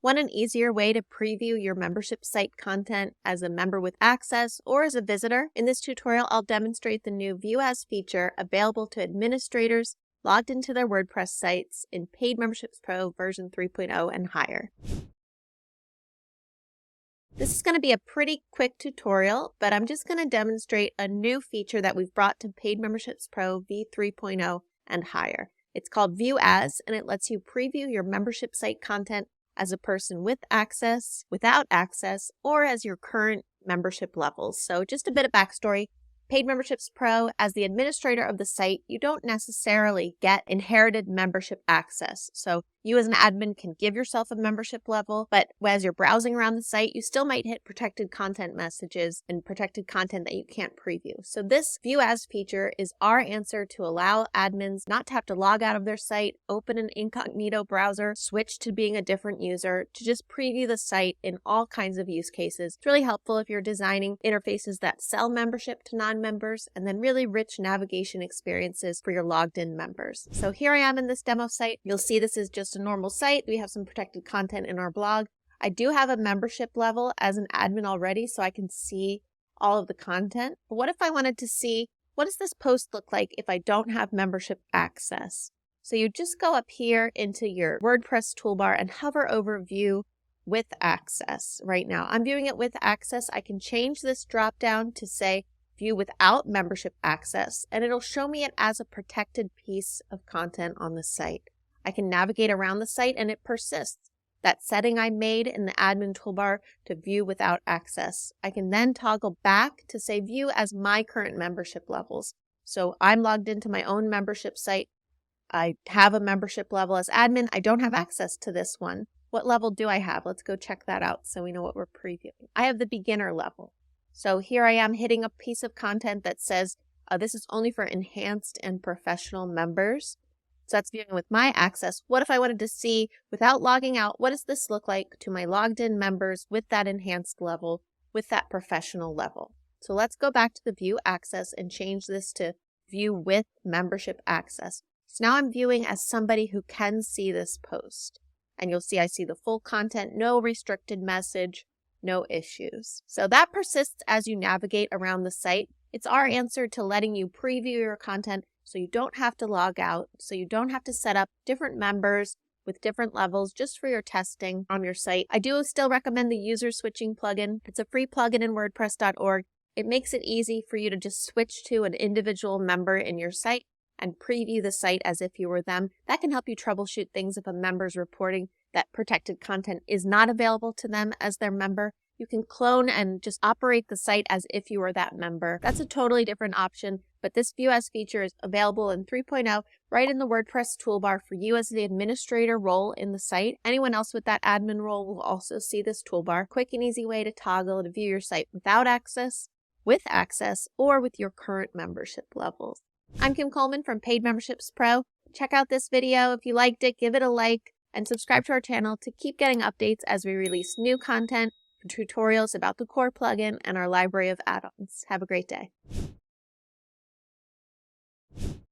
Want an easier way to preview your membership site content as a member with access or as a visitor? In this tutorial, I'll demonstrate the new View As feature available to administrators logged into their WordPress sites in Paid Memberships Pro version 3.0 and higher. This is going to be a pretty quick tutorial, but I'm just going to demonstrate a new feature that we've brought to Paid Memberships Pro v3.0 and higher. It's called View As, and it lets you preview your membership site content as a person with access, without access, or as your current membership levels. So just a bit of backstory. Paid Memberships Pro, as the administrator of the site, you don't necessarily get inherited membership access. So you as an admin can give yourself a membership level, but as you're browsing around the site, you still might hit protected content messages and protected content that you can't preview. So this View As feature is our answer to allow admins not to have to log out of their site, open an incognito browser, switch to being a different user, to just preview the site in all kinds of use cases. It's really helpful if you're designing interfaces that sell membership to non-members, and then really rich navigation experiences for your logged in members. So here I am in this demo site. You'll see this is just a normal site. We have some protected content in our blog. I do have a membership level as an admin already, so I can see all of the content. But what if I wanted to see, what does this post look like if I don't have membership access? So you just go up here into your WordPress toolbar and hover over View with Access. Right now, I'm viewing it with access. I can change this drop down to say View without membership access, and it'll show me it as a protected piece of content on the site. I can navigate around the site and it persists. That setting I made in the admin toolbar to view without access. I can then toggle back to say view as my current membership levels. So I'm logged into my own membership site. I have a membership level as admin. I don't have access to this one. What level do I have? Let's go check that out so we know what we're previewing. I have the beginner level. So here I am hitting a piece of content that says this is only for enhanced and professional members. So that's viewing with my access. What if I wanted to see, without logging out, what does this look like to my logged in members with that enhanced level, with that professional level? So let's go back to the view access and change this to view with membership access. So now I'm viewing as somebody who can see this post. And you'll see I see the full content, no restricted message, no issues. So that persists as you navigate around the site. It's our answer to letting you preview your content so you don't have to log out, so you don't have to set up different members with different levels just for your testing on your site. I do still recommend the user switching plugin. It's a free plugin in WordPress.org. It makes it easy for you to just switch to an individual member in your site and preview the site as if you were them. That can help you troubleshoot things if a member's reporting that protected content is not available to them as their member. You can clone and just operate the site as if you were that member. That's a totally different option, but this View As feature is available in 3.0 right in the WordPress toolbar for you as the administrator role in the site. Anyone else with that admin role will also see this toolbar. Quick and easy way to toggle to view your site without access, with access, or with your current membership levels. I'm Kim Coleman from Paid Memberships Pro. Check out this video. If you liked it, give it a like and subscribe to our channel to keep getting updates as we release new content, tutorials about the core plugin, and our library of add-ons. Have a great day.